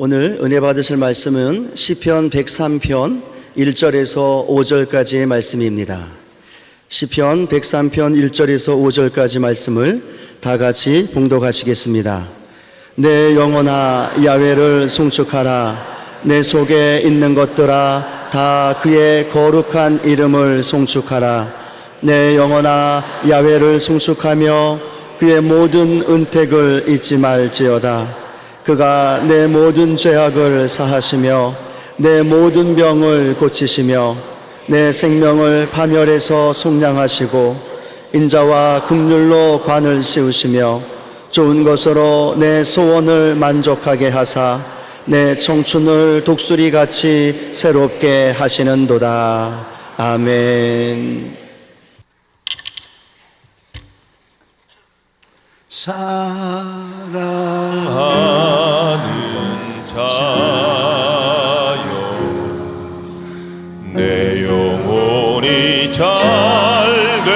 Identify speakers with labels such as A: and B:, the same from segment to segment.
A: 오늘 은혜 받으실 말씀은 시편 103편 1절에서 5절까지의 말씀입니다. 시편 103편 1절에서 5절까지 말씀을 다 같이 봉독하시겠습니다. 내 영혼아 야훼를 송축하라. 내 속에 있는 것들아 다 그의 거룩한 이름을 송축하라. 내 영혼아 야훼를 송축하며 그의 모든 은택을 잊지 말지어다. 그가 내 모든 죄악을 사하시며 내 모든 병을 고치시며 내 생명을 파멸해서 속량하시고 인자와 긍휼로 관을 씌우시며 좋은 것으로 내 소원을 만족하게 하사 내 청춘을 독수리같이 새롭게 하시는도다. 아멘.
B: 사랑하는 자여, 내 영혼이 잘됨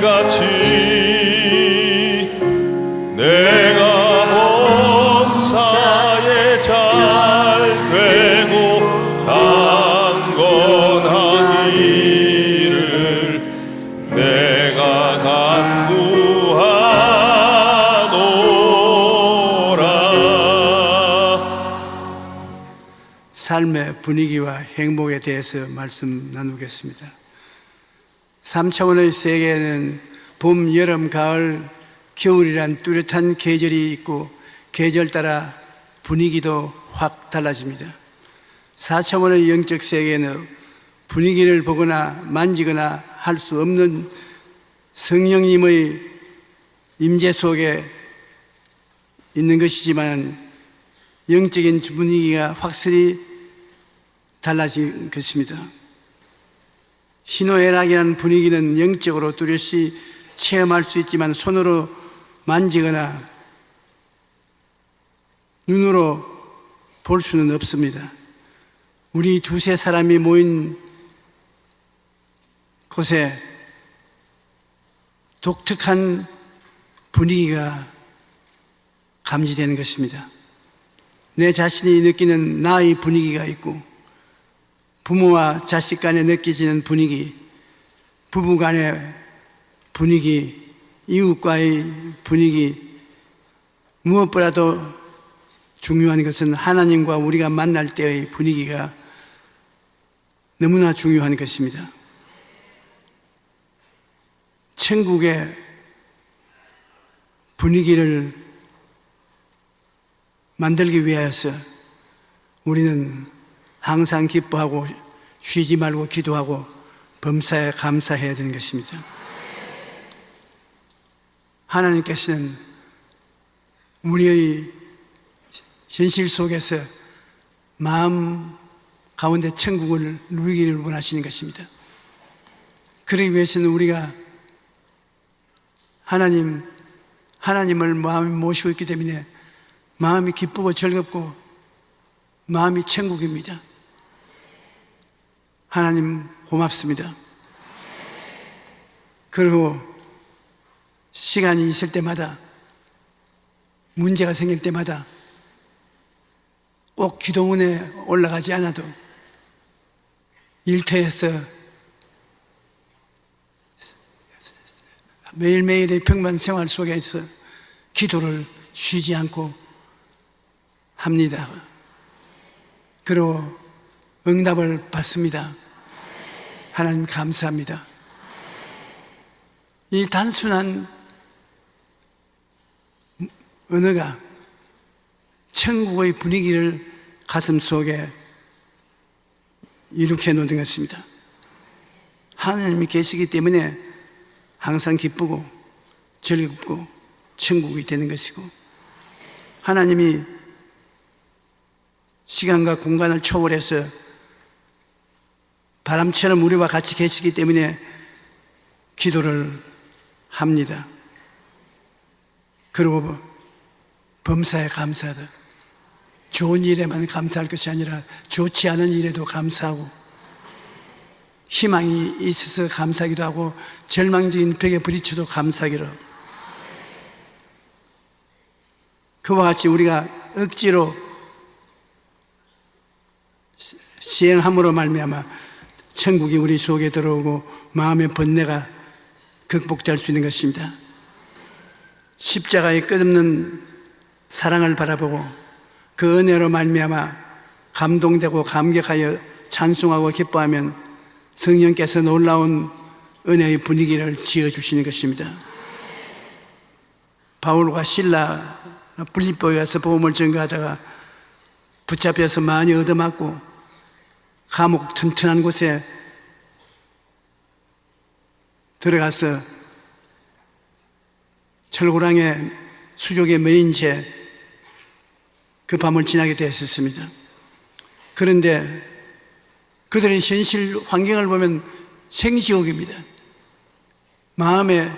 B: 같이 내가 범사에 잘되고 강건한 일을 내가 간구하노라.
C: 삶의 분위기와 행복에 대해서 말씀 나누겠습니다. 3차원의 세계에는 봄, 여름, 가을, 겨울이란 뚜렷한 계절이 있고 계절 따라 분위기도 확 달라집니다. 4차원의 영적 세계에는 분위기를 보거나 만지거나 할 수 없는 성령님의 임재 속에 있는 것이지만 영적인 분위기가 확실히 달라진 것입니다. 희노애락이라는 분위기는 영적으로 뚜렷이 체험할 수 있지만 손으로 만지거나 눈으로 볼 수는 없습니다. 우리 두세 사람이 모인 곳에 독특한 분위기가 감지되는 것입니다. 내 자신이 느끼는 나의 분위기가 있고 부모와 자식 간에 느껴지는 분위기, 부부 간의 분위기, 이웃과의 분위기, 무엇보다도 중요한 것은 하나님과 우리가 만날 때의 분위기가 너무나 중요한 것입니다. 천국의 분위기를 만들기 위해서 우리는 항상 기뻐하고 쉬지 말고 기도하고 범사에 감사해야 되는 것입니다. 하나님께서는 우리의 현실 속에서 마음 가운데 천국을 누리기를 원하시는 것입니다. 그러기 위해서는 우리가 하나님을 마음에 모시고 있기 때문에 마음이 기쁘고 즐겁고 마음이 천국입니다. 하나님 고맙습니다. 그리고 시간이 있을 때마다 문제가 생길 때마다 꼭 기도문에 올라가지 않아도 일터에서 매일매일의 평범한 생활 속에서 기도를 쉬지 않고 합니다. 그리고 응답을 받습니다. 하나님 감사합니다. 이 단순한 언어가 천국의 분위기를 가슴 속에 일으켜 놓는 것입니다. 하나님이 계시기 때문에 항상 기쁘고 즐겁고 천국이 되는 것이고, 하나님이 시간과 공간을 초월해서 바람처럼 우리와 같이 계시기 때문에 기도를 합니다. 그리고 범사에 감사하다. 좋은 일에만 감사할 것이 아니라 좋지 않은 일에도 감사하고, 희망이 있어서 감사하기도 하고 절망적인 벽에 부딪혀도 감사하기로, 그와 같이 우리가 억지로 시행함으로 말미암아 천국이 우리 속에 들어오고 마음의 번뇌가 극복될 수 있는 것입니다. 십자가의 끝없는 사랑을 바라보고 그 은혜로 말미암아 감동되고 감격하여 찬송하고 기뻐하면 성령께서 놀라운 은혜의 분위기를 지어주시는 것입니다. 바울과 실라 빌립보에 가서 복음을 전가하다가 붙잡혀서 많이 얻어맞고 감옥 튼튼한 곳에 들어가서 철고랑에 수족에 매인 채 그 밤을 지나게 되었습니다. 그런데 그들의 현실 환경을 보면 생지옥입니다. 마음에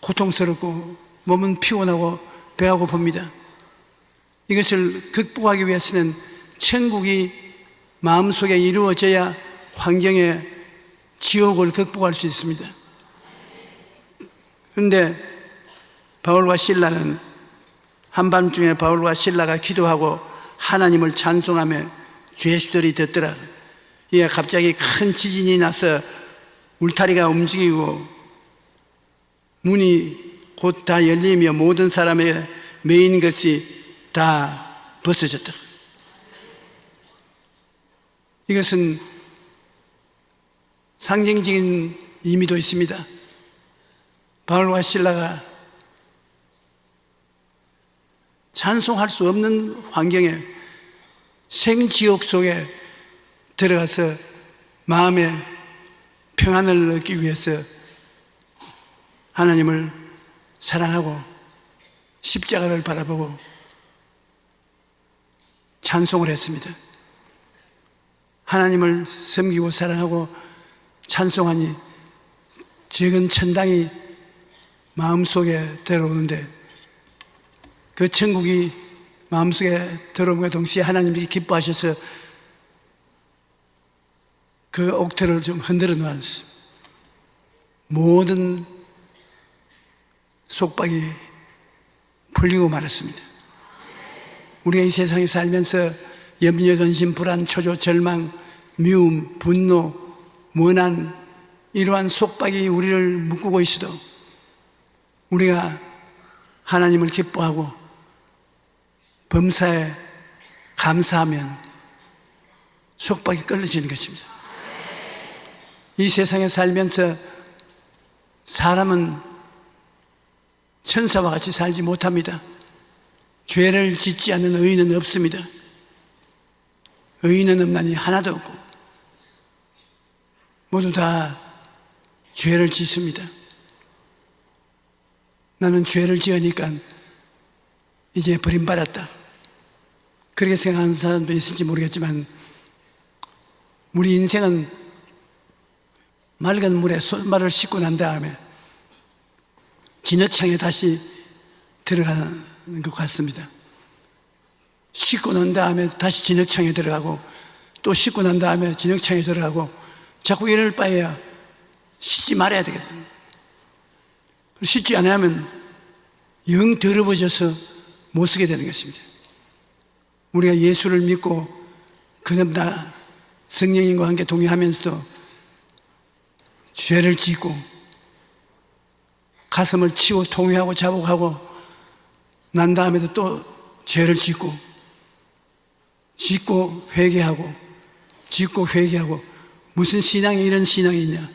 C: 고통스럽고 몸은 피곤하고 배가 고픕니다. 이것을 극복하기 위해서는 천국이 마음속에 이루어져야 환경의 지옥을 극복할 수 있습니다. 그런데 바울과 실라는 한밤중에 바울과 실라가 기도하고 하나님을 찬송하며 죄수들이 듣더라. 이에 갑자기 큰 지진이 나서 울타리가 움직이고 문이 곧 다 열리며 모든 사람의 매인 것이 다 벗어졌다. 이것은 상징적인 의미도 있습니다. 바울과 실라가 찬송할 수 없는 환경에 생지옥 속에 들어가서 마음의 평안을 얻기 위해서 하나님을 사랑하고 십자가를 바라보고 찬송을 했습니다. 하나님을 섬기고 사랑하고 찬송하니 적은 천당이 마음속에 들어오는데 그 천국이 마음속에 들어옴과 동시에 하나님이 기뻐하셔서 그 옥토를 좀 흔들어 놓았어요. 모든 속박이 풀리고 말았습니다. 우리가 이 세상에 살면서 염려, 근심, 불안, 초조, 절망, 미움, 분노, 원한 이러한 속박이 우리를 묶고 있어도 우리가 하나님을 기뻐하고 범사에 감사하면 속박이 끊어지는 것입니다. 이 세상에 살면서 사람은 천사와 같이 살지 못합니다. 죄를 짓지 않는 의인은 없습니다. 의인은 없나니 하나도 없고 모두 다 죄를 짓습니다. 나는 죄를 지으니까 이제 버림받았다. 그렇게 생각하는 사람도 있을지 모르겠지만 우리 인생은 맑은 물에 손발을 씻고 난 다음에 진흙창에 다시 들어가는 것 같습니다. 씻고 난 다음에 다시 진흙창에 들어가고 또 씻고 난 다음에 진흙창에 들어가고 자꾸 이럴 바에야 씻지 말아야 되겠습니다. 씻지 않으면 영 더러워져서 못 쓰게 되는 것입니다. 우리가 예수를 믿고 그보다 성령님과 함께 동의하면서도 죄를 짓고 가슴을 치고 통회하고 자복하고 난 다음에도 또 죄를 짓고 회개하고 짓고 회개하고 무슨 신앙이 이런 신앙이 있냐.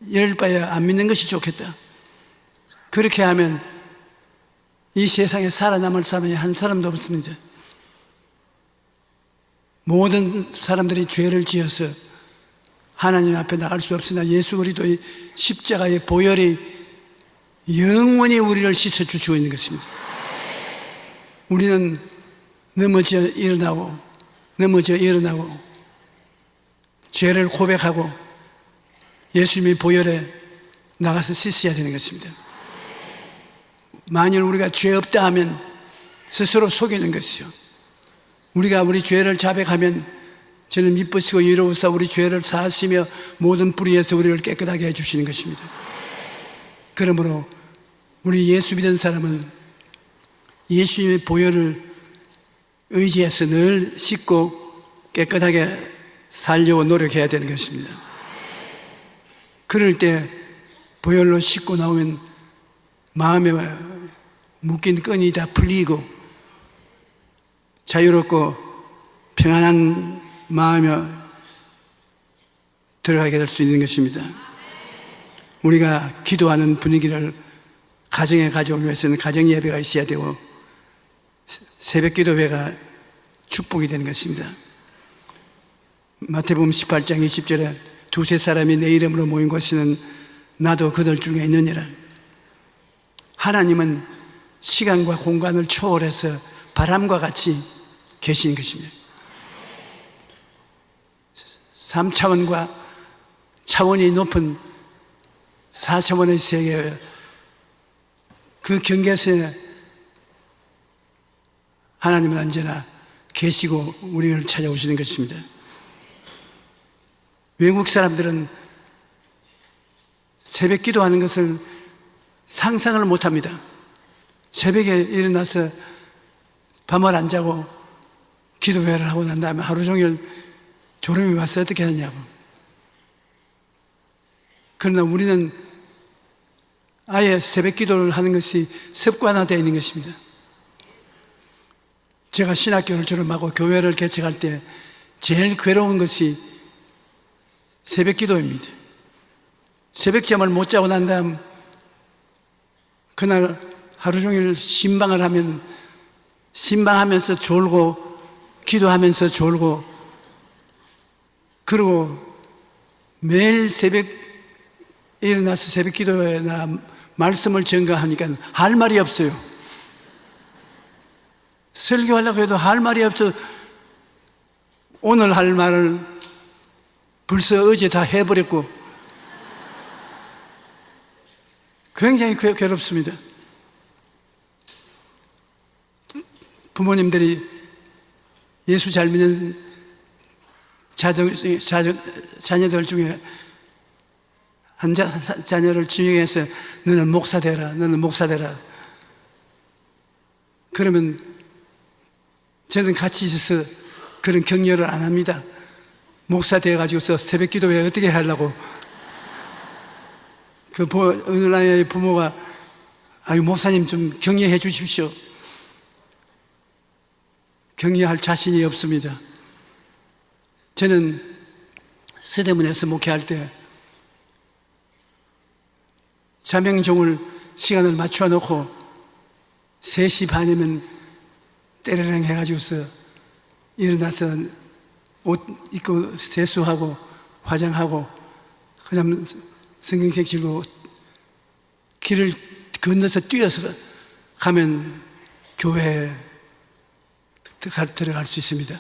C: 이럴 바에 안 믿는 것이 좋겠다. 그렇게 하면 이 세상에 살아남을 사람이 한 사람도 없습니다. 모든 사람들이 죄를 지어서 하나님 앞에 나갈 수 없으나 예수 그리스도의 십자가의 보혈이 영원히 우리를 씻어주시고 있는 것입니다. 우리는 넘어져 일어나고 죄를 고백하고 예수님의 보혈에 나가서 씻어야 되는 것입니다. 만일 우리가 죄 없다 하면 스스로 속이는 것이죠. 우리가 우리 죄를 자백하면 저는 미쁘시고 이로우사 우리 죄를 사하시며 모든 불의에서 우리를 깨끗하게 해주시는 것입니다. 그러므로 우리 예수 믿은 사람은 예수님의 보혈을 의지해서 늘 씻고 깨끗하게 살려고 노력해야 되는 것입니다. 그럴 때 보혈로 씻고 나오면 마음에 묶인 끈이 다 풀리고 자유롭고 평안한 마음에 들어가게 될 수 있는 것입니다. 우리가 기도하는 분위기를 가정에 가져오기 위해서는 가정 예배가 있어야 되고 새벽 기도회가 축복이 되는 것입니다. 마태복음 18장 20절에 두세 사람이 내 이름으로 모인 곳에는 나도 그들 중에 있느니라. 하나님은 시간과 공간을 초월해서 바람과 같이 계시는 것입니다. 3차원과 차원이 높은 4차원의 세계, 그 경계선에 하나님은 언제나 계시고 우리를 찾아오시는 것입니다. 외국 사람들은 새벽 기도하는 것을 상상을 못합니다. 새벽에 일어나서 밤을 안 자고 기도회를 하고 난 다음에 하루 종일 졸음이 와서 어떻게 하냐고. 그러나 우리는 아예 새벽 기도를 하는 것이 습관화되어 있는 것입니다. 제가 신학교를 졸업하고 교회를 개척할 때 제일 괴로운 것이 새벽 기도입니다. 새벽잠을 못 자고 난 다음 그날 하루 종일 신방을 하면 신방하면서 졸고 기도하면서 졸고 그리고 매일 새벽 일어나서 새벽 기도회나 말씀을 전가하니까 할 말이 없어요. 설교하려고 해도 할 말이 없어. 오늘 할 말을 벌써 어제 다 해버렸고 굉장히 괴롭습니다. 부모님들이 예수 잘 믿는 자녀들 중에 한 자녀를 지명해서 너는 목사 되라, 너는 목사 되라. 그러면 저는 같이 있어서 그런 격려를 안 합니다. 목사 되어가지고서 새벽 기도회 어떻게 하려고. 어느 나라의 부모가 아유 목사님 좀 격려해 주십시오. 격려할 자신이 없습니다. 저는 서대문에서 목회할 때 자명종을 시간을 맞춰 놓고 3시 반이면 때르릉 해가지고서 일어나서 옷 입고 세수하고 화장하고 그다음 성경책 들고 길을 건너서 뛰어서 가면 교회에 들어갈 수 있습니다.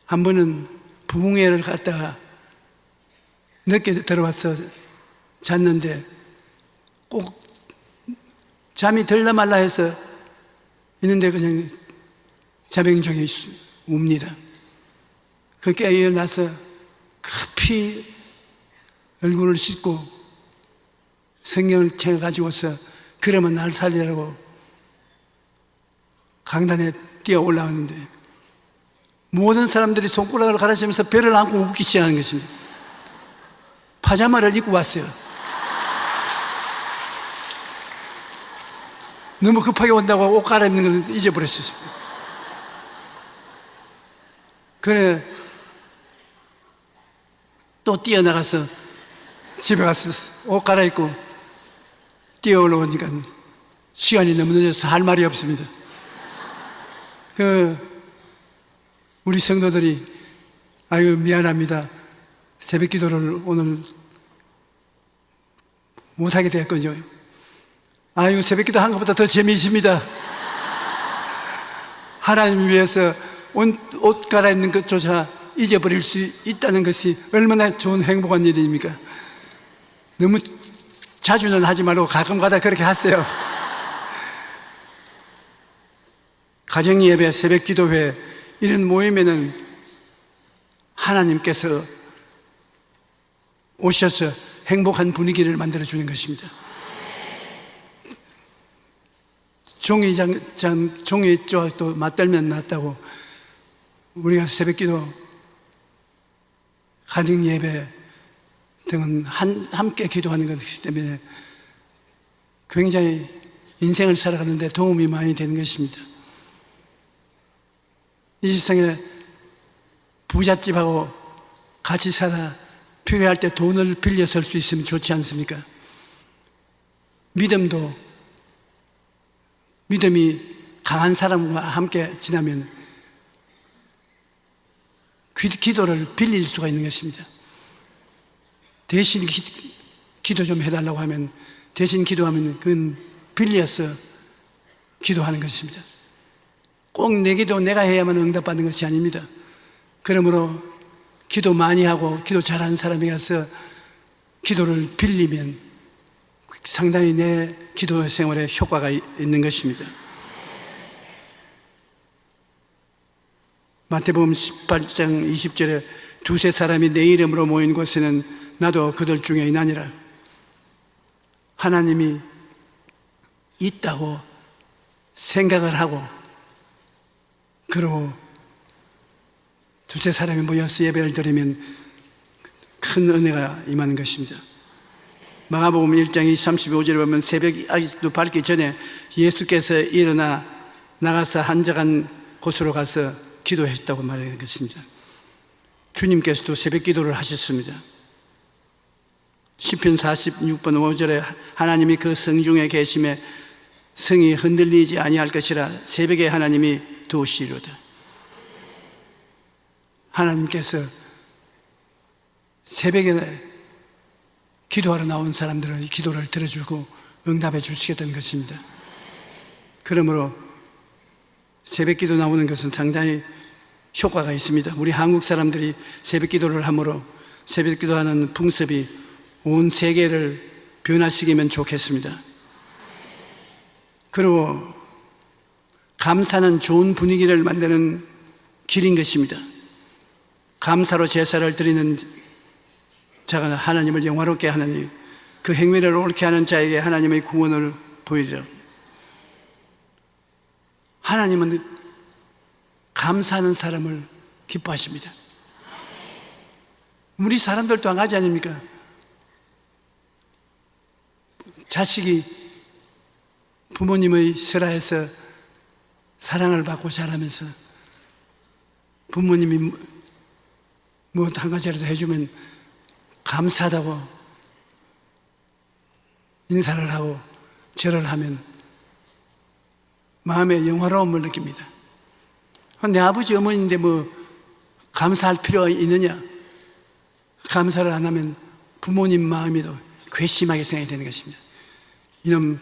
C: 한 번은 부흥회를 갔다가 늦게 들어와서 잤는데 꼭 잠이 들라 말라 해서 있는데 그냥 자명종이 웁니다. 그렇게 일어나서 급히 얼굴을 씻고 성경을 챙겨가지고서 그러면 날 살리라고 강단에 뛰어 올라왔는데 모든 사람들이 손가락을 가라시면서 배를 안고 웃기 시작하는 것입니다. 파자마를 입고 왔어요. 너무 급하게 온다고 옷 갈아입는 걸 잊어버렸어요. 그래 또 뛰어나가서 집에 가서 옷 갈아입고 뛰어 올라오니까 시간이 너무 늦어서 할 말이 없습니다. 우리 성도들이 아유 미안합니다. 새벽 기도를 오늘 못하게 됐군요. 아유 새벽 기도 한 것보다 더 재미있습니다. 하나님 위해서 옷 갈아입는 것조차 잊어버릴 수 있다는 것이 얼마나 좋은 행복한 일입니까? 너무 자주는 하지 말고 가끔가다 그렇게 하세요. 가정예배, 새벽 기도회 이런 모임에는 하나님께서 오셔서 행복한 분위기를 만들어주는 것입니다. 종이 조각도 맞들면 낫다고 우리가 새벽기도, 가정 예배 등은 함께 기도하는 것이기 때문에 굉장히 인생을 살아가는데 도움이 많이 되는 것입니다. 이 세상에 부잣집하고 같이 살아 필요할 때 돈을 빌려 쓸 수 있으면 좋지 않습니까? 믿음이 강한 사람과 함께 지나면 기도를 빌릴 수가 있는 것입니다. 대신 기도 좀 해달라고 하면, 대신 기도하면 그건 빌려서 기도하는 것입니다. 꼭 내 기도 내가 해야만 응답받는 것이 아닙니다. 그러므로 기도 많이 하고 기도 잘하는 사람이 가서 기도를 빌리면 상당히 내 기도 생활에 효과가 있는 것입니다. 마태복음 18장 20절에 두세 사람이 내 이름으로 모인 곳에는 나도 그들 중에 있나니라. 하나님이 있다고 생각을 하고, 그리고 두세 사람이 모여서 예배를 드리면 큰 은혜가 임하는 것입니다. 마가복음 1장 35절에 보면 새벽이 아직도 밝기 전에 예수께서 일어나 나가서 한적한 곳으로 가서 기도했다고 말하는 것입니다. 주님께서도 새벽 기도를 하셨습니다. 시편 46편 5절에 하나님이 그 성중에 계심에 성이 흔들리지 아니할 것이라 새벽에 하나님이 도우시리로다. 하나님께서 새벽에 기도하러 나온 사람들의 기도를 들어주고 응답해 주시겠다는 것입니다. 그러므로 새벽 기도 나오는 것은 상당히 효과가 있습니다. 우리 한국 사람들이 새벽 기도를 함으로 새벽 기도하는 풍습이 온 세계를 변화시키면 좋겠습니다. 그리고 감사는 좋은 분위기를 만드는 길인 것입니다. 감사로 제사를 드리는 자가 하나님을 영화롭게 하느니 그 행위를 옳게 하는 자에게 하나님의 구원을 보이리라. 하나님은 감사하는 사람을 기뻐하십니다. 우리 사람들도 한 가지 아닙니까? 자식이 부모님의 설하에서 사랑을 받고 자라면서 부모님이 뭐 한 가지라도 해주면 감사하다고 인사를 하고 절을 하면 마음의 영화로움을 느낍니다. 내 아버지 어머니인데 뭐 감사할 필요가 있느냐? 감사를 안 하면 부모님 마음이도 괘씸하게 생각이 되는 것입니다. 이놈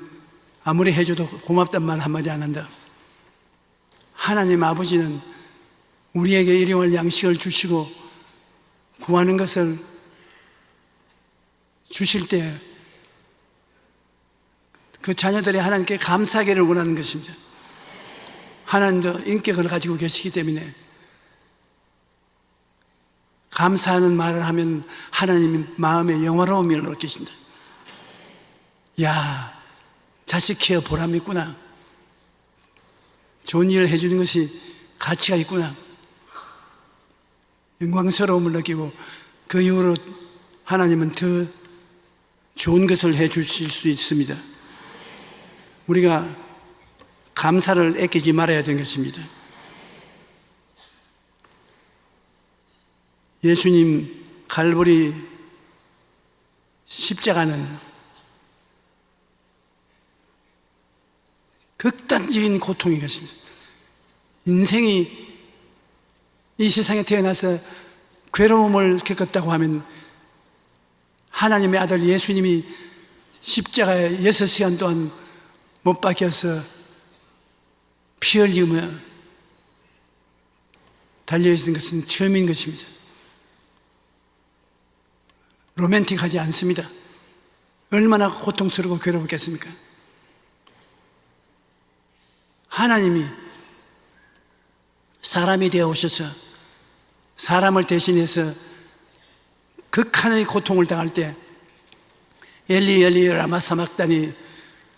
C: 아무리 해줘도 고맙단 말 한마디 안 한다. 하나님 아버지는 우리에게 일용할 양식을 주시고 구하는 것을 주실 때 그 자녀들이 하나님께 감사하기를 원하는 것입니다. 하나님도 인격을 가지고 계시기 때문에 감사하는 말을 하면 하나님이 마음의 영화로움을 느끼신다. 야, 자식 키워 보람이 있구나. 좋은 일을 해주는 것이 가치가 있구나. 영광스러움을 느끼고 그 이후로 하나님은 더 좋은 것을 해 주실 수 있습니다. 우리가 감사를 아끼지 말아야 되는 것입니다. 예수님 갈보리 십자가는 극단적인 고통인 것입니다. 인생이 이 세상에 태어나서 괴로움을 겪었다고 하면 하나님의 아들 예수님이 십자가에 6시간 동안 못 박혀서 피 흘리며 달려있는 것은 처음인 것입니다. 로맨틱하지 않습니다. 얼마나 고통스럽고 괴롭겠습니까? 하나님이 사람이 되어 오셔서 사람을 대신해서 극한의 고통을 당할 때 엘리 엘리 라마 사막다니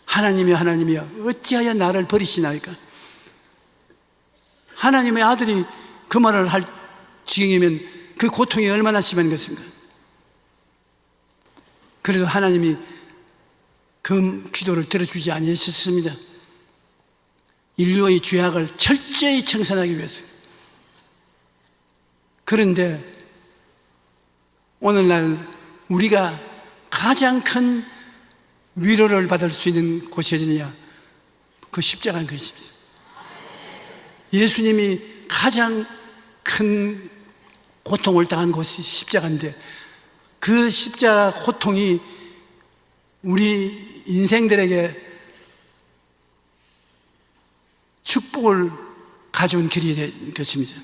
C: 하나님이여 하나님이여 어찌하여 나를 버리시나이까. 하나님의 아들이 그 말을 할 지경이면 그 고통이 얼마나 심한 것입니까? 그래도 하나님이 그 기도를 들어주지 아니하셨습니다. 인류의 죄악을 철저히 청산하기 위해서. 그런데 오늘날 우리가 가장 큰 위로를 받을 수 있는 곳이 어디냐? 그 십자가인 것입니다. 예수님이 가장 큰 고통을 당한 곳이 십자가인데 그 십자가 고통이 우리 인생들에게 축복을 가져온 길이 된 것입니다.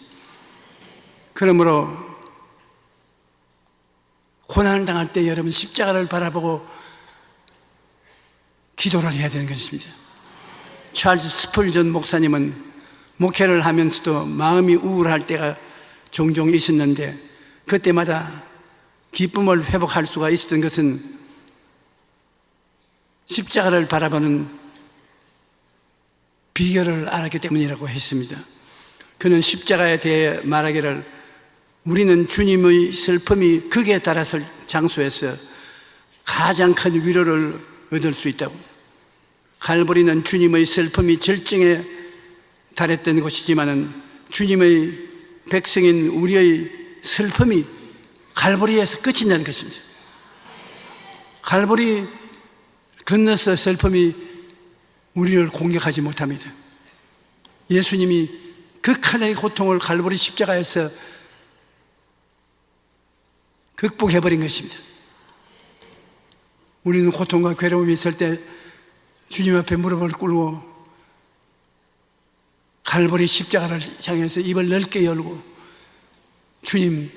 C: 그러므로 고난을 당할 때 여러분 십자가를 바라보고 기도를 해야 되는 것입니다. 찰스 스펄전 목사님은 목회를 하면서도 마음이 우울할 때가 종종 있었는데 그때마다 기쁨을 회복할 수가 있었던 것은 십자가를 바라보는 비결을 알았기 때문이라고 했습니다. 그는 십자가에 대해 말하기를 우리는 주님의 슬픔이 극에 달았을 장소에서 가장 큰 위로를 얻을 수 있다고. 갈보리는 주님의 슬픔이 절정에 달했던 곳이지만은 주님의 백성인 우리의 슬픔이 갈보리에서 끝이 나는 것입니다. 갈보리 건너서 슬픔이 우리를 공격하지 못합니다. 예수님이 극한의 고통을 갈보리 십자가에서 극복해버린 것입니다. 우리는 고통과 괴로움이 있을 때 주님 앞에 무릎을 꿇고 갈보리 십자가를 향해서 입을 넓게 열고 주님이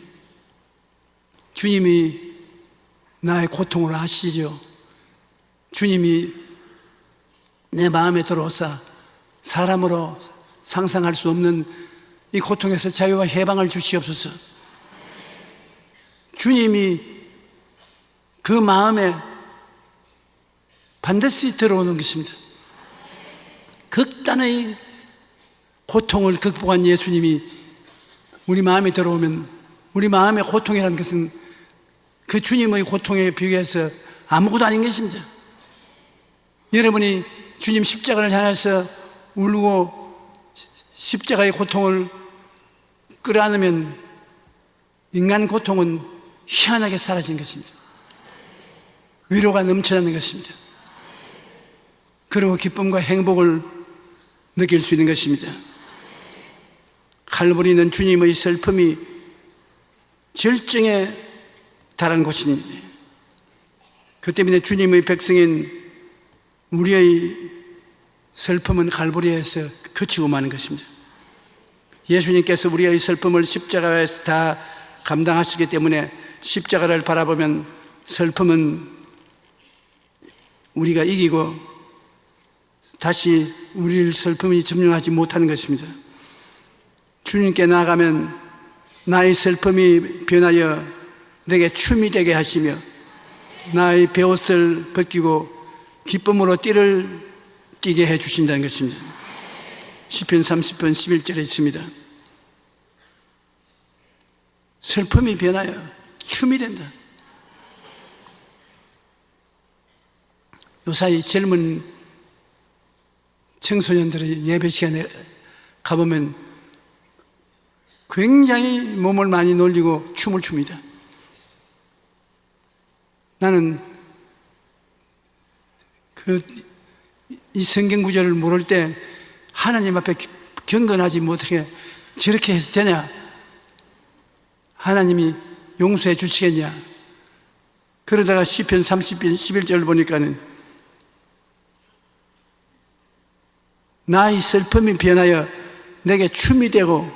C: 나의 고통을 아시죠? 주님이 내 마음에 들어오사 사람으로 상상할 수 없는 이 고통에서 자유와 해방을 주시옵소서. 주님이 그 마음에 반드시 들어오는 것입니다. 극단의 고통을 극복한 예수님이 우리 마음에 들어오면 우리 마음의 고통이라는 것은 그 주님의 고통에 비교해서 아무것도 아닌 것입니다. 여러분이 주님 십자가를 향해서 울고 십자가의 고통을 끌어안으면 인간 고통은 희한하게 사라진 것입니다. 위로가 넘쳐나는 것입니다. 그리고 기쁨과 행복을 느낄 수 있는 것입니다. 갈보리는 주님의 슬픔이 절정에 달한 곳입니다. 그 때문에 주님의 백성인 우리의 슬픔은 갈보리에서 그치고 마는 것입니다. 예수님께서 우리의 슬픔을 십자가에서 다 감당하시기 때문에 십자가를 바라보면 슬픔은 우리가 이기고 다시 우리를 슬픔이 점령하지 못하는 것입니다. 주님께 나아가면 나의 슬픔이 변하여 내게 춤이 되게 하시며 나의 베옷을 벗기고 기쁨으로 띠를 띠게 해 주신다는 것입니다. 시편 30편 11절에 있습니다. 슬픔이 변하여 춤이 된다. 요사이 젊은 청소년들의 예배 시간에 가보면 굉장히 몸을 많이 놀리고 춤을 춥니다. 나는 이 성경 구절을 모를 때 하나님 앞에 경건하지 못하게 저렇게 해서 되냐? 하나님이 용서해 주시겠냐? 그러다가 시편 30편 11절을 보니까는 나의 슬픔이 변하여 내게 춤이 되고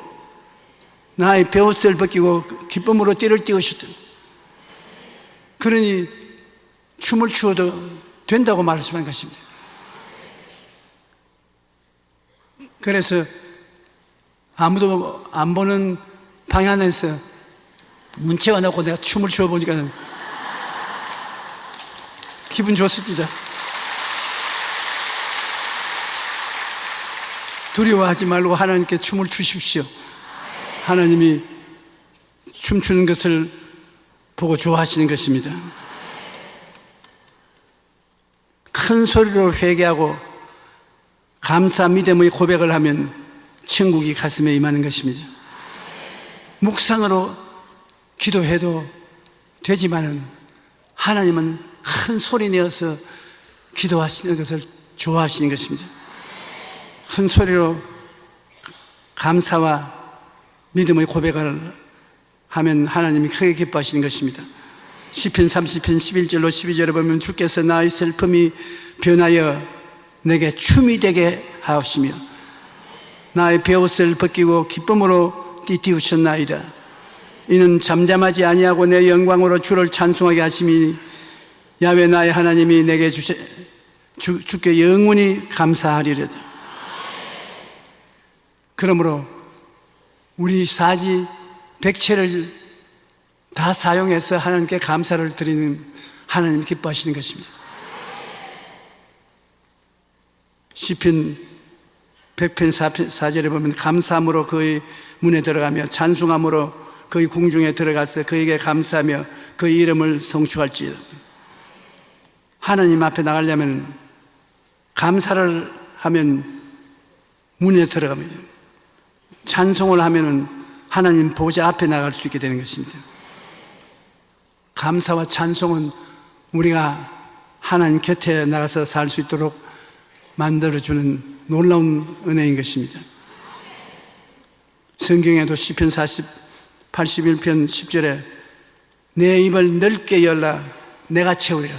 C: 나의 베옷을 벗기고 기쁨으로 띠를 띄우셨다. 그러니 춤을 추어도 된다고 말씀한 것입니다. 그래서 아무도 안 보는 방안에서 문채가 나고 내가 춤을 추어보니까 기분 좋습니다. 두려워하지 말고 하나님께 춤을 추십시오. 하나님이 춤추는 것을 보고 좋아하시는 것입니다. 큰 소리로 회개하고 감사 믿음의 고백을 하면 천국이 가슴에 임하는 것입니다. 묵상으로 기도해도 되지만은 하나님은 큰 소리 내어서 기도하시는 것을 좋아하시는 것입니다. 큰 소리로 감사와 믿음의 고백을 하면 하나님이 크게 기뻐하시는 것입니다. 시편 30편 11절로 12절에 보면 주께서 나의 슬픔이 변하여 내게 춤이 되게 하옵시며 나의 베옷을 벗기고 기쁨으로 띠띠우셨나이다. 이는 잠잠하지 아니하고 내 영광으로 주를 찬송하게 하심이니 야훼 나의 하나님이 내게 주께 영원히 감사하리로다. 그러므로 우리 사지 백체를 다 사용해서 하나님께 감사를 드리는 하나님 기뻐하시는 것입니다. 시편 100편 4절에 보면 감사함으로 그의 문에 들어가며 찬송함으로 그의 궁중에 들어가서 그에게 감사하며 그의 이름을 성취할지어다. 하나님 앞에 나가려면 감사를 하면 문에 들어갑니다. 찬송을 하면은 하나님 보좌 앞에 나갈 수 있게 되는 것입니다. 감사와 찬송은 우리가 하나님 곁에 나가서 살 수 있도록 만들어주는 놀라운 은혜인 것입니다. 성경에도 시편 81편 10절에 내 입을 넓게 열라 내가 채우리라.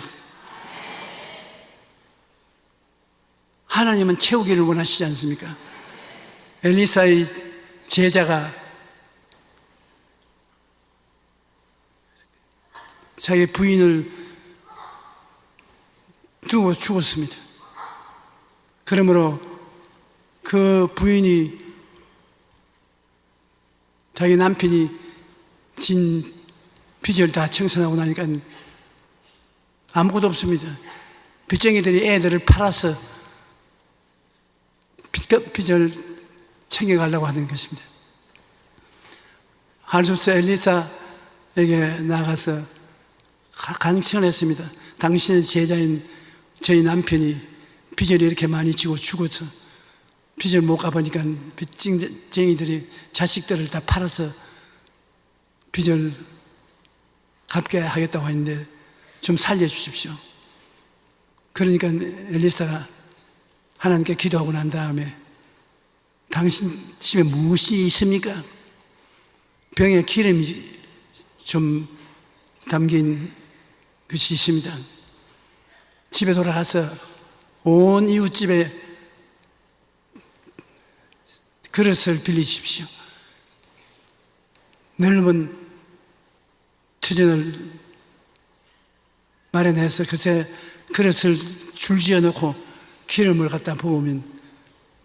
C: 하나님은 채우기를 원하시지 않습니까? 엘리사의 제자가 자기 부인을 두고 죽었습니다. 그러므로 그 부인이 자기 남편이 진 빚을 다 청산하고 나니까 아무것도 없습니다. 빚쟁이들이 애들을 팔아서 빚을 챙겨가려고 하는 것입니다. 할 수 없어 엘리사에게 나가서 간청을 했습니다. 당신의 제자인 저희 남편이 빚을 이렇게 많이 지고 죽어서 빚을 못 갚으니까 빚쟁이들이 자식들을 다 팔아서 빚을 갚게 하겠다고 했는데 좀 살려주십시오. 그러니까 엘리사가 하나님께 기도하고 난 다음에 당신 집에 무엇이 있습니까? 병에 기름이 좀 담긴 것이 있습니다. 집에 돌아가서 온 이웃집에 그릇을 빌리십시오. 넓은 터전을 마련해서 그새 그릇을 줄지어 놓고 기름을 갖다 부으면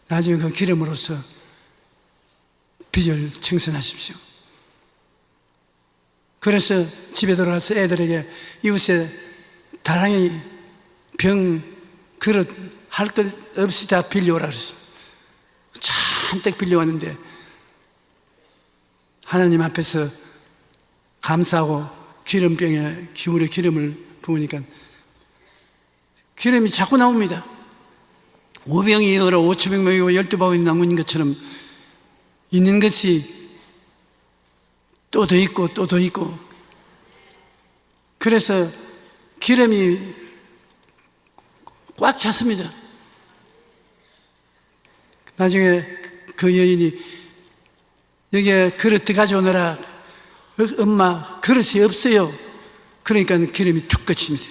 C: 나중에 그 기름으로서 빚을 청산하십시오. 그래서 집에 돌아가서 애들에게 이웃에 다랑이 병 그릇 할 것 없이 다 빌려오라 그랬어요. 잔뜩 빌려왔는데 하나님 앞에서 감사하고 기름병에 기울여 기름을 부으니까 기름이 자꾸 나옵니다. 5병이 이어라 5,100명이고 12바구니 나무인 것처럼 있는 것이 또 더 있고 또 더 있고, 그래서 기름이 꽉 찼습니다. 나중에 그 여인이 여기에 그릇 더 가져오느라 엄마 그릇이 없어요. 그러니까 기름이 툭 꺼집니다.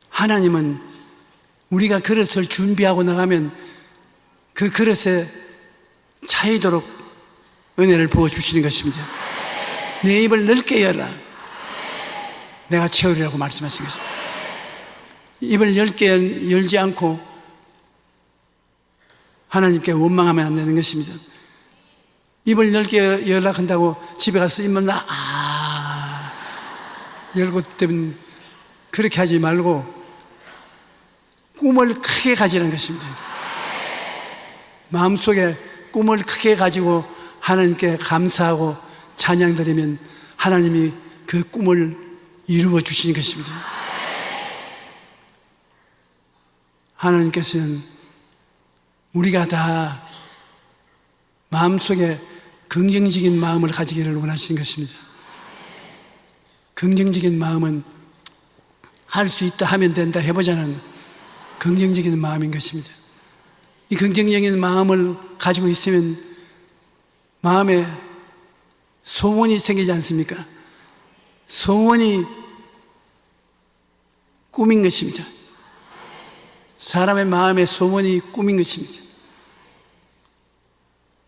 C: 하나님은 우리가 그릇을 준비하고 나가면 그 그릇에 차이도록 은혜를 부어주시는 것입니다. 내 입을 넓게 열라 내가 채우리라고 말씀하신 것입니다. 입을 넓게 열지 않고 하나님께 원망하면 안 되는 것입니다. 입을 넓게 열라 한다고 집에 가서 입만 열고 때문에 그렇게 하지 말고 꿈을 크게 가지는 것입니다. 마음속에 꿈을 크게 가지고 하나님께 감사하고 찬양드리면 하나님이 그 꿈을 이루어 주시는 것입니다. 하나님께서는 우리가 다 마음속에 긍정적인 마음을 가지기를 원하시는 것입니다. 긍정적인 마음은 할 수 있다, 하면 된다, 해보자는 긍정적인 마음인 것입니다. 이 긍정적인 마음을 가지고 있으면 마음에 소원이 생기지 않습니까? 소원이 꿈인 것입니다. 사람의 마음에 소원이 꿈인 것입니다.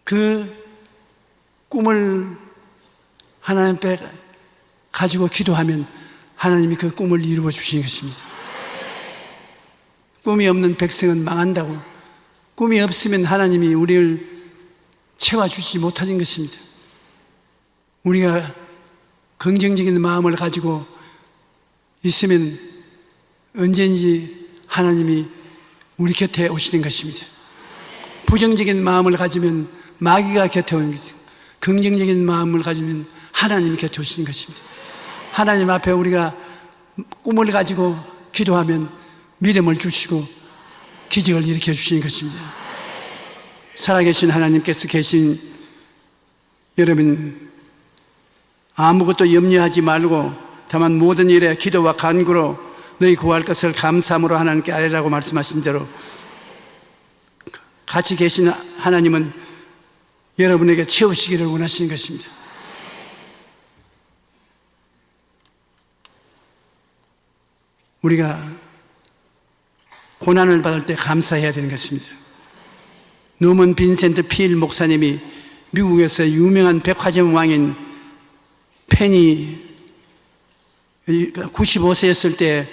C: 그 꿈을 하나님 앞에 가지고 기도하면 하나님이 그 꿈을 이루어 주시는 것입니다. 꿈이 없는 백성은 망한다고. 꿈이 없으면 하나님이 우리를 채워주지 못하는 것입니다. 우리가 긍정적인 마음을 가지고 있으면 언제든지 하나님이 우리 곁에 오시는 것입니다. 부정적인 마음을 가지면 마귀가 곁에 오는 것입니다. 긍정적인 마음을 가지면 하나님이 곁에 오시는 것입니다. 하나님 앞에 우리가 꿈을 가지고 기도하면 믿음을 주시고 기적을 일으켜 주시는 것입니다. 살아계신 하나님께서 계신 여러분, 아무것도 염려하지 말고 다만 모든 일에 기도와 간구로 너희 구할 것을 감사함으로 하나님께 아뢰라고 말씀하신 대로 같이 계신 하나님은 여러분에게 채우시기를 원하시는 것입니다. 우리가 고난을 받을 때 감사해야 되는 것입니다. 노먼 빈센트 필 목사님이 미국에서 유명한 백화점 왕인 펜이 95세였을 때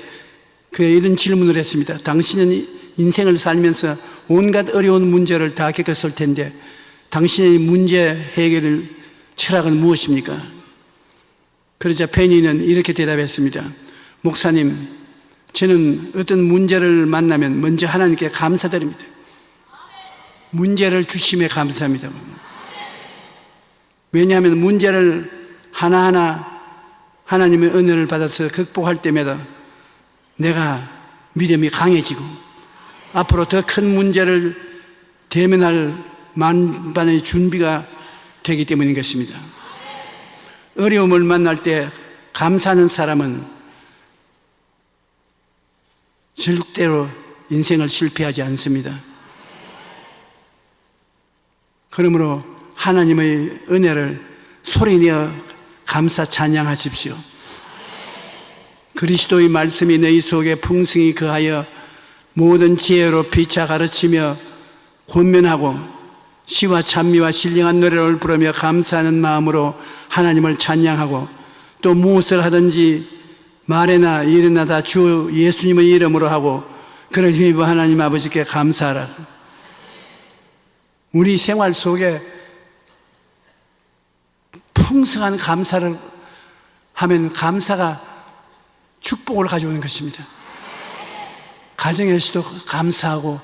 C: 이런 질문을 했습니다. 당신은 인생을 살면서 온갖 어려운 문제를 다 겪었을 텐데 당신의 문제 해결 철학은 무엇입니까? 그러자 펜이는 이렇게 대답했습니다. 목사님, 저는 어떤 문제를 만나면 먼저 하나님께 감사드립니다. 문제를 주심에 감사합니다. 왜냐하면 문제를 하나하나 하나님의 은혜를 받아서 극복할 때마다 내가 믿음이 강해지고 앞으로 더 큰 문제를 대면할 만반의 준비가 되기 때문인 것입니다. 어려움을 만날 때 감사하는 사람은 절대로 인생을 실패하지 않습니다. 그러므로 하나님의 은혜를 소리내어 감사 찬양하십시오. 그리스도의 말씀이 너희 속에 풍성히 거하여 모든 지혜로 피차 가르치며 권면하고 시와 찬미와 신령한 노래를 부르며 감사하는 마음으로 하나님을 찬양하고 또 무엇을 하든지 말에나 일에나 다 주 예수님의 이름으로 하고 그를 힘입어 하나님 아버지께 감사하라. 우리 생활 속에 풍성한 감사를 하면 감사가 축복을 가져오는 것입니다. 가정에서도 감사하고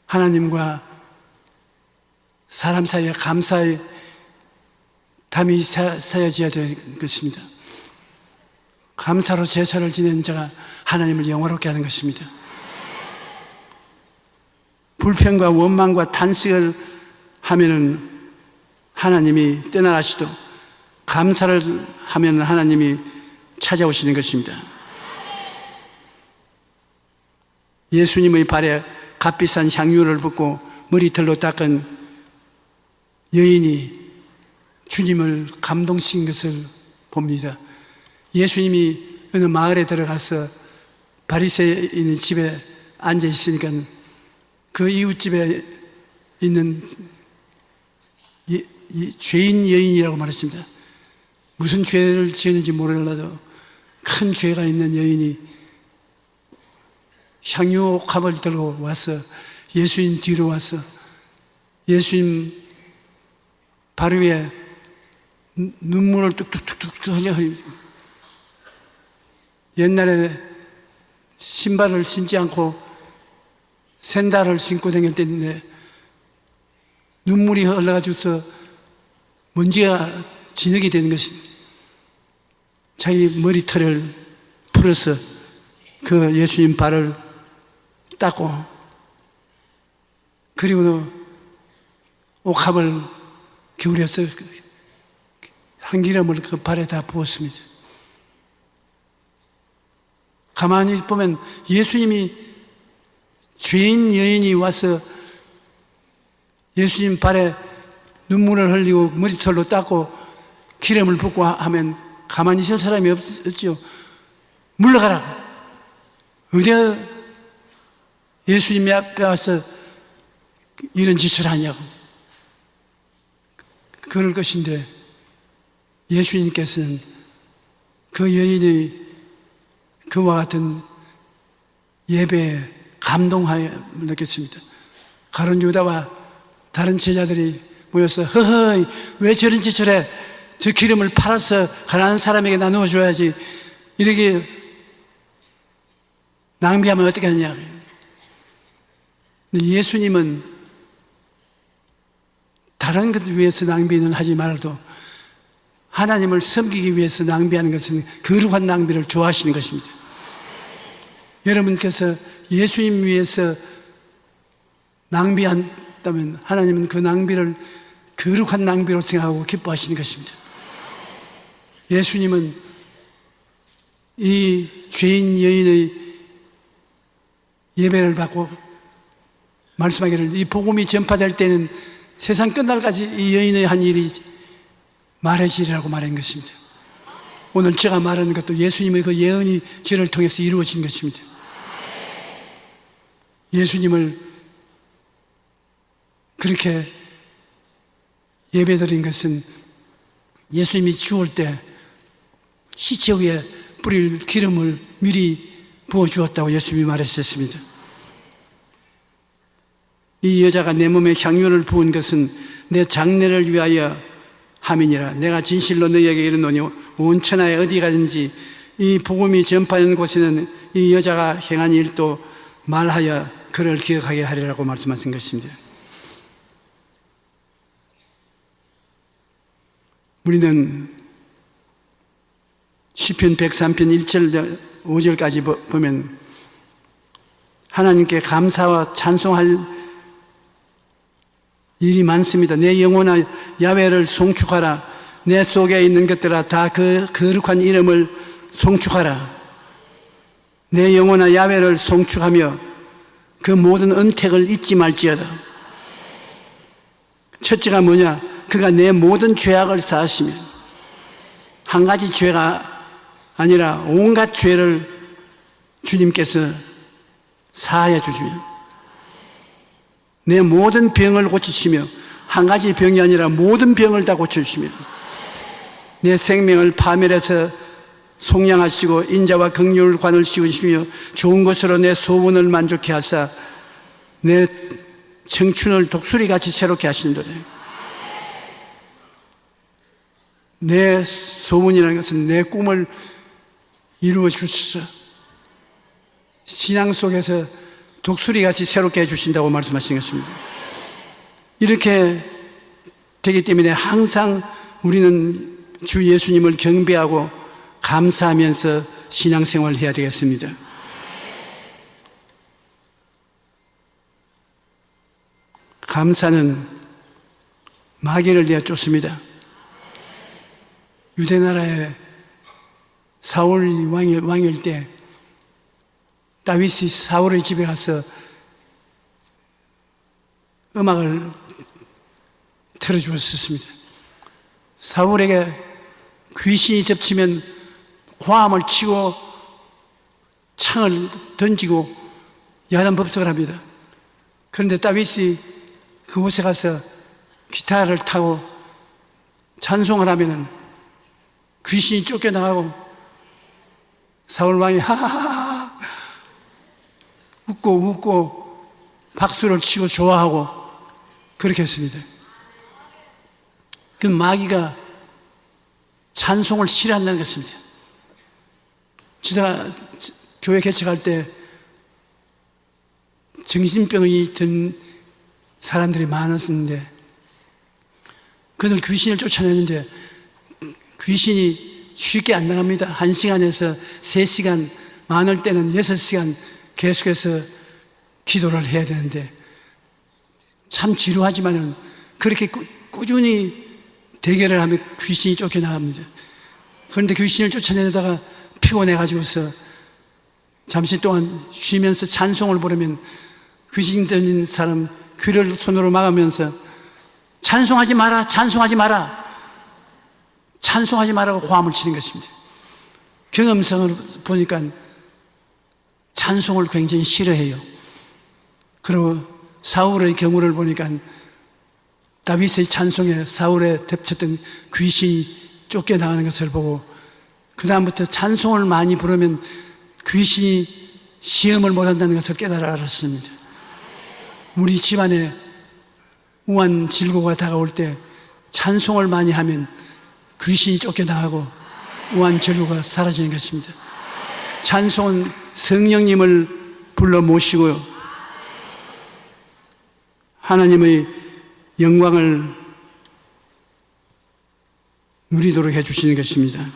C: 하나님과 사람 사이에 감사의 담이 쌓여져야 될 것입니다. 감사로 제사를 지낸 자가 하나님을 영화롭게 하는 것입니다. 불평과 원망과 탄식을 하면은 하나님이 떠나가시도 감사를 하면 하나님이 찾아오시는 것입니다. 예수님의 발에 값비싼 향유를 붓고 머리털로 닦은 여인이 주님을 감동시킨 것을 봅니다. 예수님이 어느 마을에 들어가서 바리새인의 집에 앉아 있으니까 그 이웃집에 있는 죄인 여인이라고 말했습니다. 무슨 죄를 지었는지 모르더라도 큰 죄가 있는 여인이 향유컵을 들고 와서 예수님 뒤로 와서 예수님 발 위에 눈물을 뚝뚝뚝뚝 흘려. 옛날에 신발을 신지 않고 샌들을 신고 다녔는데 눈물이 흘러가지고서 먼지가 진흙이 되는 것입니다. 자기 머리털을 풀어서 그 예수님 발을 닦고, 그리고 옥합을 기울여서 한기름을 그 발에 다 부었습니다. 가만히 보면 예수님이, 죄인 여인이 와서 예수님 발에 눈물을 흘리고 머리털로 닦고 기름을 붓고 하면 가만히 있을 사람이 없지요. 물러가라. 어디 예수님 앞에 와서 이런 짓을 하냐고. 그럴 것인데 예수님께서는 그 여인의 그와 같은 예배에 감동하여 느꼈습니다. 가룟 유다와 다른 제자들이 모여서 허허이 왜 저런 짓을 해? 저 기름을 팔아서 가난한 사람에게 나누어 줘야지. 이렇게 낭비하면 어떻게 하냐. 근데 예수님은 다른 것 위해서 낭비는 하지 말아도 하나님을 섬기기 위해서 낭비하는 것은 거룩한 낭비를 좋아하시는 것입니다. 여러분께서 예수님 위해서 낭비한다면 하나님은 그 낭비를 거룩한 낭비로 생각하고 기뻐하시는 것입니다. 예수님은 이 죄인 여인의 예배를 받고 말씀하기를, 이 복음이 전파될 때는 세상 끝날까지 이 여인의 한 일이 말해지리라고 말한 것입니다. 오늘 제가 말하는 것도 예수님의 그 예언이 저를 통해서 이루어진 것입니다. 예수님을 그렇게 예배드린 것은 예수님이 죽을 때 시체 위에 뿌릴 기름을 미리 부어주었다고 예수님이 말했었습니다. 이 여자가 내 몸에 향유를 부은 것은 내 장례를 위하여 함이니라. 내가 진실로 너희에게 이르노니 온 천하에 어디 가든지 이 복음이 전파하는 곳에는 이 여자가 행한 일도 말하여 그를 기억하게 하리라고 말씀하신 것입니다. 우리는 시편 103편 1절 5절까지 보면 하나님께 감사와 찬송할 일이 많습니다. 내 영혼아 야훼를 송축하라. 내 속에 있는 것들아 다 그 거룩한 이름을 송축하라. 내 영혼아 야훼를 송축하며 그 모든 은택을 잊지 말지어다. 첫째가 뭐냐? 그가 내 모든 죄악을 사하시며, 한 가지 죄가 아니라 온갖 죄를 주님께서 사하여 주시며, 내 모든 병을 고치시며, 한 가지 병이 아니라 모든 병을 다 고쳐주시며, 내 생명을 파멸해서 속량하시고 인자와 긍휼관을 씌우시며 좋은 것으로 내 소원을 만족케 하사 내 청춘을 독수리같이 새롭게 하시는도다. 내 소원이라는 것은 내 꿈을 이루어 주셔서 신앙 속에서 독수리같이 새롭게 해주신다고 말씀하신 것입니다. 이렇게 되기 때문에 항상 우리는 주 예수님을 경배하고 감사하면서 신앙생활을 해야 되겠습니다. 감사는 마귀를 내어 쫓습니다. 유대나라의 사울 왕일 때 다윗이 사울의 집에 가서 음악을 틀어주었습니다. 사울에게 귀신이 덮치면 고함을 치고 창을 던지고 야단 법석을 합니다. 그런데 다윗이 그곳에 가서 기타를 타고 찬송을 하면은 귀신이 쫓겨나가고 사울 왕이 하하하 웃고 박수를 치고 좋아하고 그렇게 했습니다. 그 마귀가 찬송을 싫어한다는 것입니다. 제가 교회 개척할 때 정신병이 든 사람들이 많았는데 그들 귀신을 쫓아내는데 귀신이 쉽게 안 나갑니다. 1시간에서 3시간, 많을 때는 6시간 계속해서 기도를 해야 되는데 참 지루하지만은 그렇게 꾸준히 대결을 하면 귀신이 쫓겨나갑니다. 그런데 귀신을 쫓아내다가 피곤해가지고서 잠시 동안 쉬면서 찬송을 부르면 귀신 들린 사람 귀를 손으로 막으면서 찬송하지 마라, 찬송하지 마라, 찬송하지 마라고 고함을 치는 것입니다. 경험성을 보니까 찬송을 굉장히 싫어해요. 그리고 사울의 경우를 보니까 다윗의 찬송에 사울에 덮쳤던 귀신이 쫓겨나가는 것을 보고 그 다음부터 찬송을 많이 부르면 귀신이 시험을 못한다는 것을 깨달아 알았습니다. 우리 집안에 우한 질고가 다가올 때 찬송을 많이 하면 귀신이 쫓겨나가고 우한 질고가 사라지는 것입니다. 찬송은 성령님을 불러 모시고 하나님의 영광을 누리도록 해주시는 것입니다.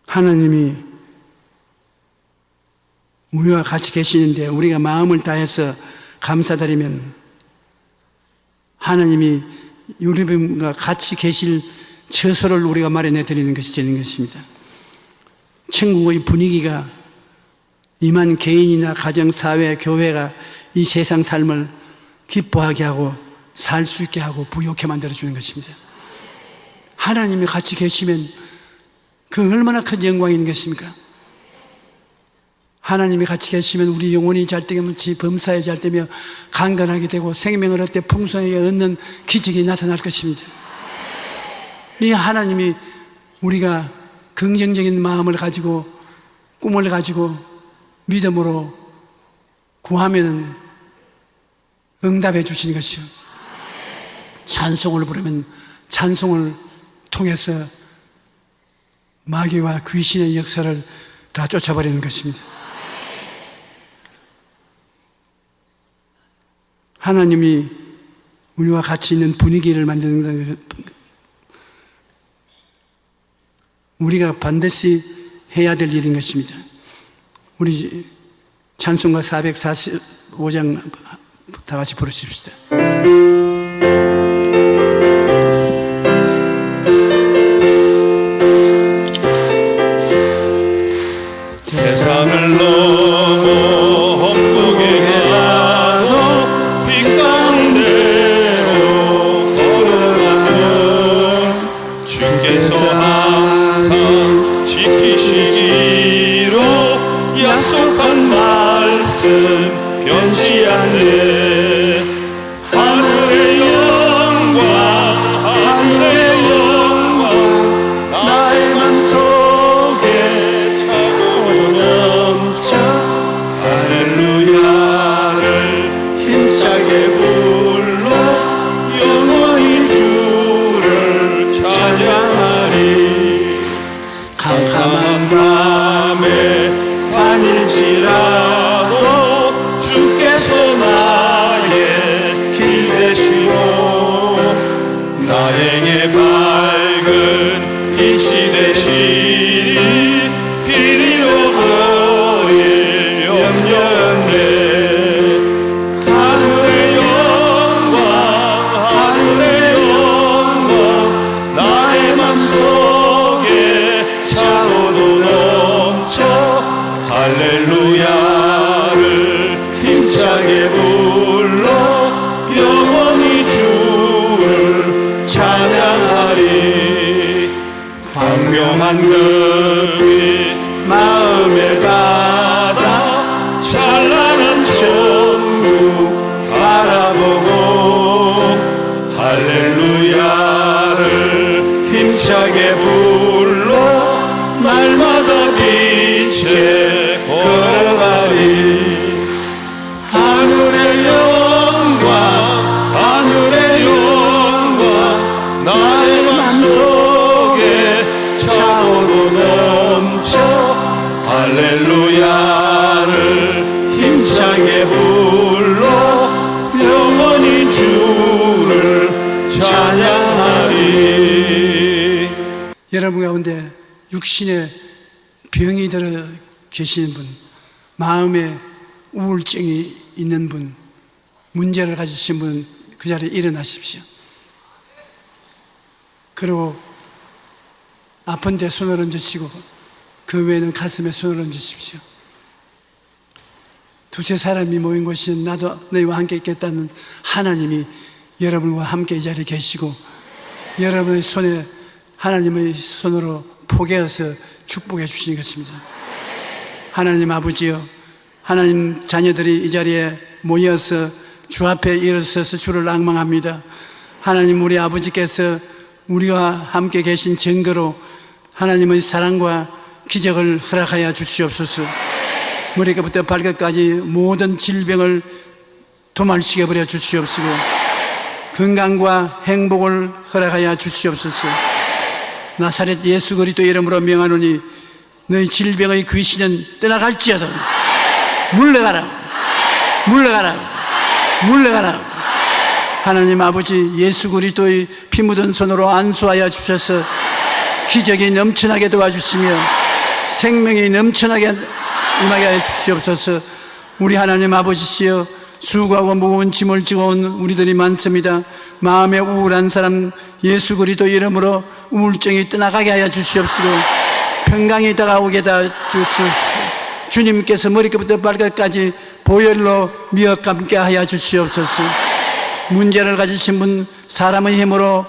C: 하나님이 우리와 같이 계시는데 우리가 마음을 다해서 감사드리면 하나님이 우리와 같이 계실 처소를 우리가 마련해 드리는 것이 되는 것입니다. 천국의 분위기가 임한 개인이나 가정, 사회, 교회가 이 세상 삶을 기뻐하게 하고 살 수 있게 하고 부욕해 만들어주는 것입니다. 하나님이 같이 계시면 그 얼마나 큰 영광이 있는 것입니까? 하나님이 같이 계시면 우리 영혼이 잘 되면 범사에 잘 되며 강건하게 되고 생명을 얻되 풍성하게 얻는 기적이 나타날 것입니다. 이 하나님이 우리가 긍정적인 마음을 가지고 꿈을 가지고 믿음으로 구하면 응답해 주시는 것이요. 찬송을 부르면 찬송을 통해서 마귀와 귀신의 역사를 다 쫓아버리는 것입니다. 하나님이 우리와 같이 있는 분위기를 만드는 우리가 반드시 해야 될 일인 것입니다. 우리 찬송가 445장 다 같이 부르십시다.
B: 세상을 넘어 험곡에 가도 빛 가운데로 걸어가면 주께서 항상 지키시기로 약속한 말씀 변치 않네. 하늘의 영광 하늘의 영광 나의 맘속에 차고 넘쳐 할렐루야를 힘차게 불러 영원히 주를 찬양하리. 캄캄한 밤에 다닐지라도 주께서 나의 길 되시고 나에게 밝은 빛이 되시니 길 잃어버릴 염려 없네. 하늘의 영광 하늘의 영광 나의 맘속에 차고도 넘쳐 할렐루야를 힘차게 불러 영원히 주를 찬양하리. 광명한 금빛 마음에 받아 찬란한 천국 바라보고 할렐루야를 힘차게 불러 날마다 빛에 걸어가리. 하늘의 영광 하늘의 영광 나의 맘속에 차오르네.
C: 육신에 병이 들어 계시는 분, 마음에 우울증이 있는 분, 문제를 가지신 분, 그 자리에 일어나십시오. 그리고 아픈 데 손을 얹으시고 그 외에는 가슴에 손을 얹으십시오. 두세 사람이 모인 곳이 나도 너희와 함께 있겠다는 하나님이 여러분과 함께 이 자리에 계시고 여러분의 손에 하나님의 손으로 포개어서 축복해 주시는 것입니다. 하나님 아버지여, 하나님 자녀들이 이 자리에 모여서 주 앞에 일어서서 주를 앙망합니다. 하나님, 우리 아버지께서 우리와 함께 계신 증거로 하나님의 사랑과 기적을 허락하여 주시옵소서. 머리끝부터 발끝까지 모든 질병을 도말시켜버려 주시옵시고 건강과 행복을 허락하여 주시옵소서. 나사렛 예수 그리스도 이름으로 명하노니 너희 질병의 귀신은 떠나갈지어다. 물러가라, 물러가라, 물러가라. 하나님 아버지, 예수 그리스도의 피 묻은 손으로 안수하여 주셔서 기적이 넘쳐나게 도와주시며 생명이 넘쳐나게 임하게 하여 주시옵소서. 우리 하나님 아버지시여, 수고하고 무거운 짐을 지고 온 우리들이 많습니다. 마음에 우울한 사람 예수 그리스도 이름으로 우울증이 떠나가게 하여 주시옵시고 평강이 다가오게 하여 주시옵소서. 주님께서 머리끝부터 발끝까지 보혈로 미어 감게 하여 주시옵소서. 문제를 가지신 분, 사람의 힘으로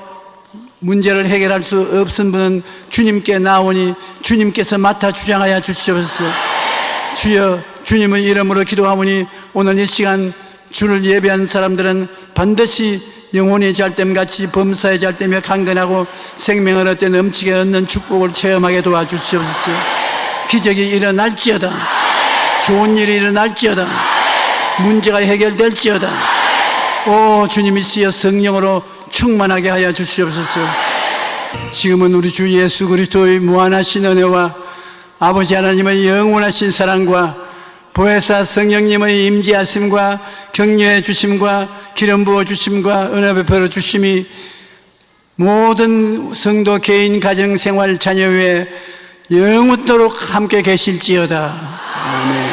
C: 문제를 해결할 수 없은 분은 주님께 나오니 주님께서 맡아 주장하여 주시옵소서. 주여, 주님의 이름으로 기도하오니 오늘 이 시간 주를 예배한 사람들은 반드시 영혼이 잘됨같이 범사에 잘되며 강건하고 생명을 얻되 넘치게 얻는 축복을 체험하게 도와주시옵소서. 기적이 일어날지어다. 좋은 일이 일어날지어다. 문제가 해결될지어다. 오 주님이시여, 성령으로 충만하게 하여 주시옵소서. 지금은 우리 주 예수 그리스도의 무한하신 은혜와 아버지 하나님의 영원하신 사랑과 보혜사 성령님의 임재하심과 격려해 주심과 기름 부어 주심과 은혜 베풀어 주심이 모든 성도 개인 가정 생활 자녀 외에 영원토록 함께 계실지어다. 아멘.